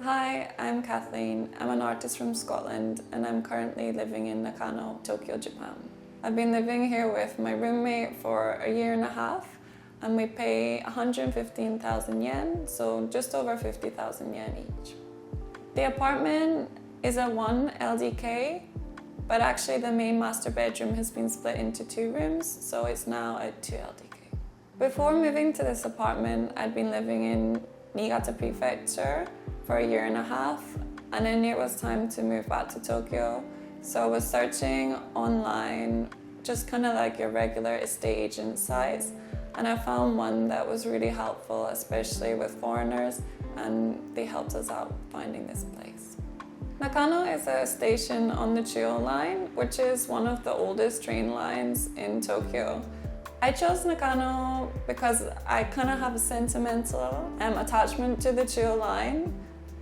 Hi, I'm Kathleen. I'm an artist from Scotland and I'm currently living in Nakano, Tokyo, Japan. I've been living here with my roommate for a year and a half and we pay 115,000 yen, so just over 50,000 yen each. The apartment is a 1 LDK, but actually the main master bedroom has been split into 2 rooms, so it's now a 2 LDK. Before moving to this apartment, I'd been living in Niigata Prefecture for a year and a half, and I knew it was time to move back to Tokyo. So I was searching online, just kind of like your regular estate agent sites, and I found one that was really helpful, especially with foreigners, and they helped us out finding this place. Nakano is a station on the Chuo line, which is one of the oldest train lines in Tokyo. I chose Nakano because I kind of have a sentimental attachment to the Chuo line.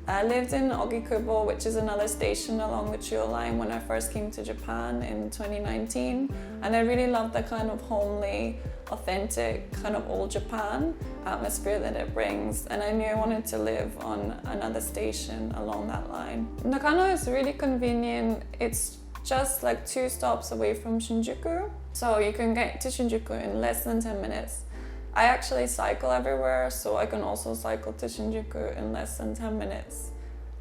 I lived in Ogikubo, which is another station along the Chuo line, when I first came to Japan in 2019, and I really loved the kind of homely, authentic, kind of old Japan atmosphere that it brings, and I knew I wanted to live on another station along that line. Nakano is really convenient. It's just like 2 stops away from Shinjuku, so you can get to Shinjuku in less than 10 minutes. I actually cycle everywhere, so I can also cycle to Shinjuku in less than 10 minutes.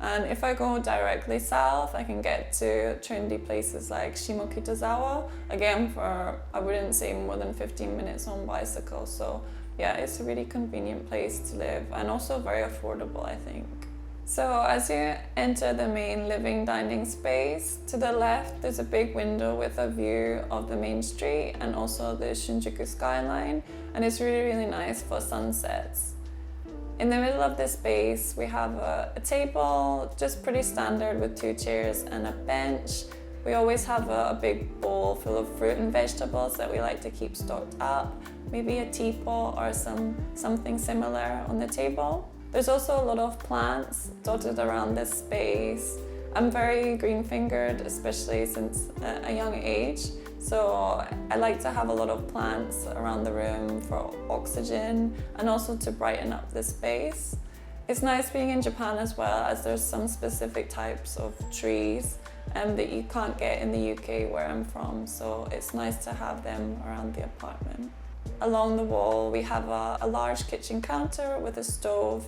And if I go directly south, I can get to trendy places like Shimokitazawa, again for, I wouldn't say more than 15 minutes on bicycle. So yeah, it's a really convenient place to live and also very affordable, I think. So as you enter the main living dining space, to the left there's a big window with a view of the main street and also the Shinjuku skyline, and it's really nice for sunsets. In the middle of this space we have a table, just pretty standard, with 2 chairs and a bench. We always have a big bowl full of fruit and vegetables that we like to keep stocked up, maybe a teapot or something similar on the table. There's also a lot of plants dotted around this space. I'm very green-fingered, especially since a young age, so I like to have a lot of plants around the room for oxygen and also to brighten up the space. It's nice being in Japan as well, as there's some specific types of trees that you can't get in the UK where I'm from, so it's nice to have them around the apartment. Along the wall we have a large kitchen counter with a stove,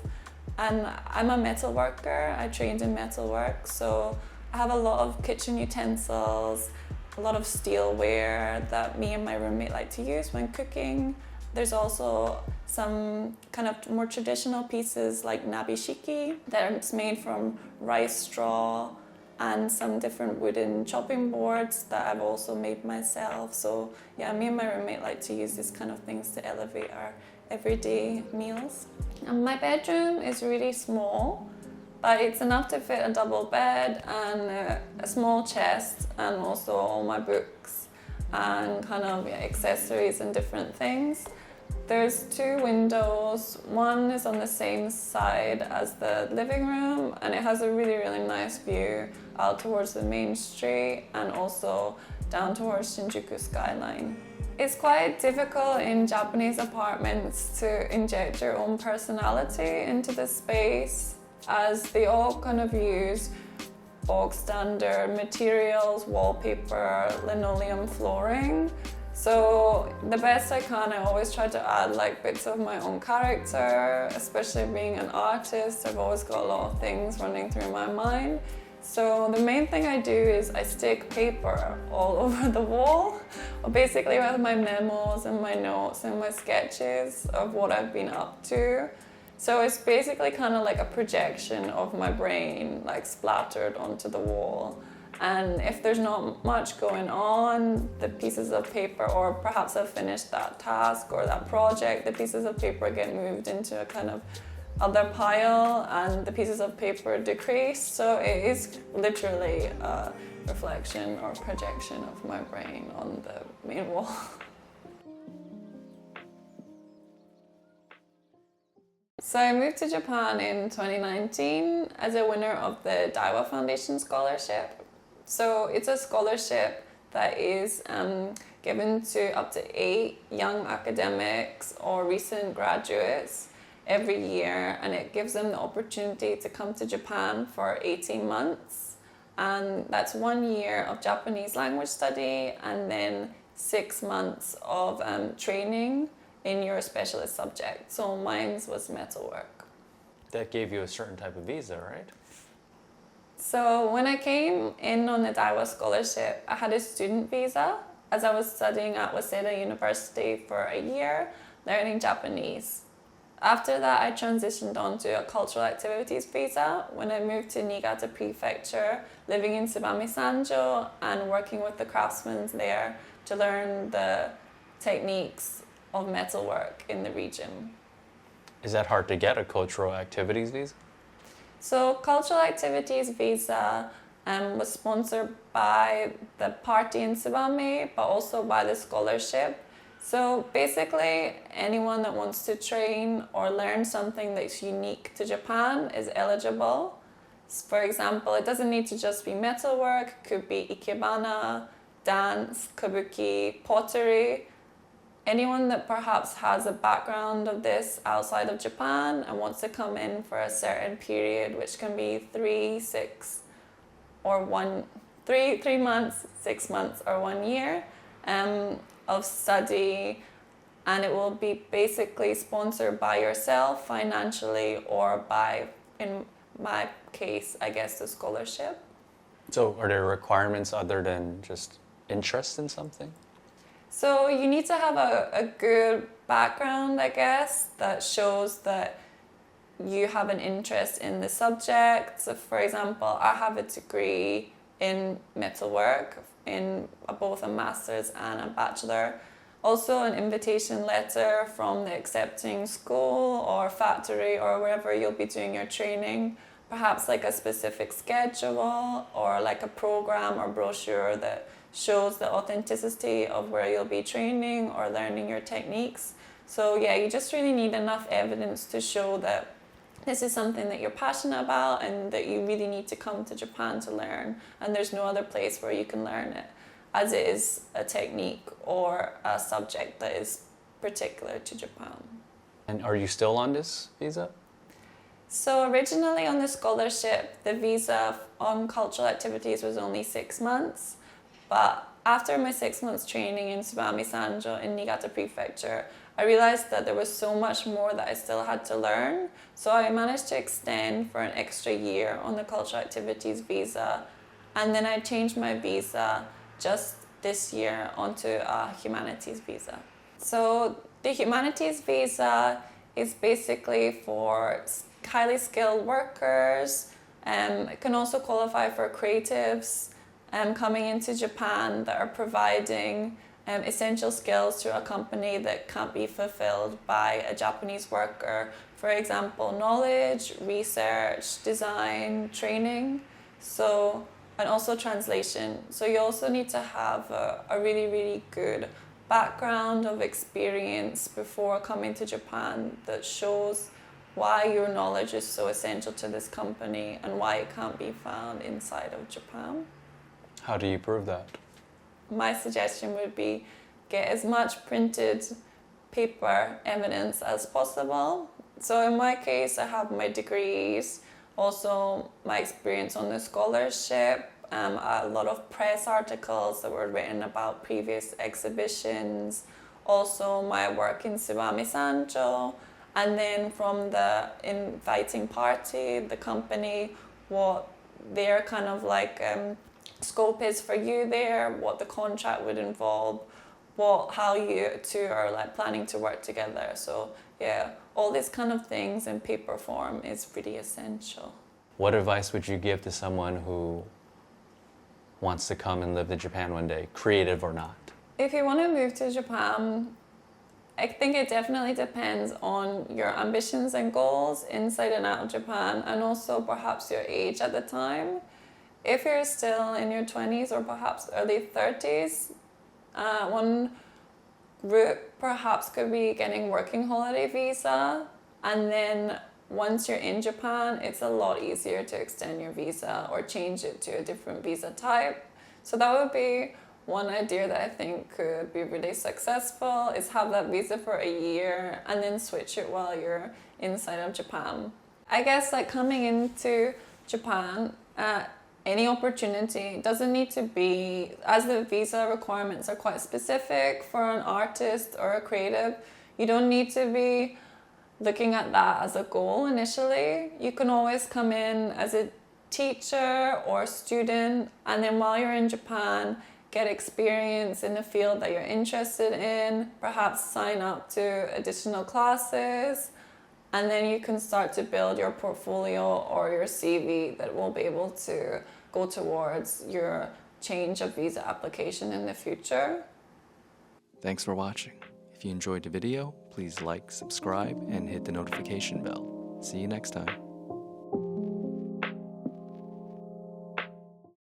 and I'm a metal worker. I trained in metalwork, so I have a lot of kitchen utensils, a lot of steelware that me and my roommate like to use when cooking. There's also some kind of more traditional pieces like nabishiki that are made from rice straw, and some different wooden chopping boards that I've also made myself. So yeah, me and my roommate like to use these kind of things to elevate our everyday meals. And my bedroom is really small, but it's enough to fit a double bed and a small chest, and also all my books and kind of accessories and different things. There's 2 windows. One is on the same side as the living room, and it has a really nice view out towards the main street and also down towards Shinjuku skyline. It's quite difficult in Japanese apartments to inject your own personality into the space, as they all kind of use bog standard materials, wallpaper, linoleum flooring. So the best I can, I always try to add like bits of my own character, especially being an artist. I've always got a lot of things running through my mind. So the main thing I do is I stick paper all over the wall, basically with my memos and my notes and my sketches of what I've been up to. So it's basically kind of like a projection of my brain, like splattered onto the wall. And if there's not much going on, the pieces of paper, or perhaps I've finished that task or that project, the pieces of paper get moved into a kind of other pile and the pieces of paper decrease. So it is literally a reflection or projection of my brain on the main wall. So I moved to Japan in 2019 as a winner of the Daiwa Foundation Scholarship. So it's a scholarship that is given to up to 8 young academics or recent graduates every year, and it gives them the opportunity to come to Japan for 18 months. And that's 1 year of Japanese language study and then 6 months of training in your specialist subject. So mine was metalwork. That gave you a certain type of visa, right? So when I came in on the Daiwa scholarship, I had a student visa as I was studying at Waseda University for a year, learning Japanese. After that, I transitioned on to a cultural activities visa when I moved to Niigata Prefecture, living in Tsubame Sanjo and working with the craftsmen there to learn the techniques of metalwork in the region. Is that hard to get, a cultural activities visa? So cultural activities visa was sponsored by the party in Tsubame, but also by the scholarship. So basically, anyone that wants to train or learn something that's unique to Japan is eligible. For example, it doesn't need to just be metalwork, it could be ikebana, dance, kabuki, pottery. Anyone that perhaps has a background of this outside of Japan and wants to come in for a certain period, which can be 3 months, 6 months, or 1 year of study, and it will be basically sponsored by yourself financially or by, in my case, I guess, the scholarship. So are there requirements other than just interest in something? So you need to have a good background, I guess, that shows that you have an interest in the subject. So for example, I have a degree in metalwork, in both a master's and a bachelor. Also an invitation letter from the accepting school or factory or wherever you'll be doing your training. Perhaps like a specific schedule or like a program or brochure that shows the authenticity of where you'll be training or learning your techniques. So yeah, you just really need enough evidence to show that this is something that you're passionate about and that you really need to come to Japan to learn, and there's no other place where you can learn it, as it is a technique or a subject that is particular to Japan. And are you still on this visa? So originally on the scholarship, the visa on cultural activities was only 6 months. But after my 6 months training in Tsubame Sanjo in Niigata Prefecture, I realized that there was so much more that I still had to learn. So I managed to extend for an extra year on the cultural activities visa. And then I changed my visa just this year onto a humanities visa. So the humanities visa is basically for highly skilled workers. It can also qualify for creatives coming into Japan that are providing essential skills to a company that can't be fulfilled by a Japanese worker. For example, knowledge, research, design, training, and also translation. So you also need to have a really, really good background of experience before coming to Japan that shows why your knowledge is so essential to this company and why it can't be found inside of Japan. How do you prove that? My suggestion would be get as much printed paper evidence as possible. So in my case, I have my degrees, also my experience on the scholarship, a lot of press articles that were written about previous exhibitions, also my work in Tsubame Sanjo, and then from the inviting party, the company, what their kind of like scope is for you there, what the contract would involve, how you two are like planning to work together. So yeah, all these kind of things in paper form is pretty essential. What advice would you give to someone who wants to come and live in Japan one day, creative or not? If you want to move to Japan, I think it definitely depends on your ambitions and goals inside and out of Japan, and also perhaps your age at the time. If you're still in your 20s or perhaps early 30s, one route perhaps could be getting working holiday visa, and then once you're in Japan, it's a lot easier to extend your visa or change it to a different visa type. So that would be One idea that I think could be really successful is have that visa for a year and then switch it while you're inside of Japan. I guess like coming into Japan, any opportunity doesn't need to be, as the visa requirements are quite specific for an artist or a creative, you don't need to be looking at that as a goal initially. You can always come in as a teacher or student, and then while you're in Japan, get experience in the field that you're interested in, perhaps sign up to additional classes, and then you can start to build your portfolio or your CV that will be able to go towards your change of visa application in the future. Thanks for watching. If you enjoyed the video, please like, subscribe, and hit the notification bell. See you next time.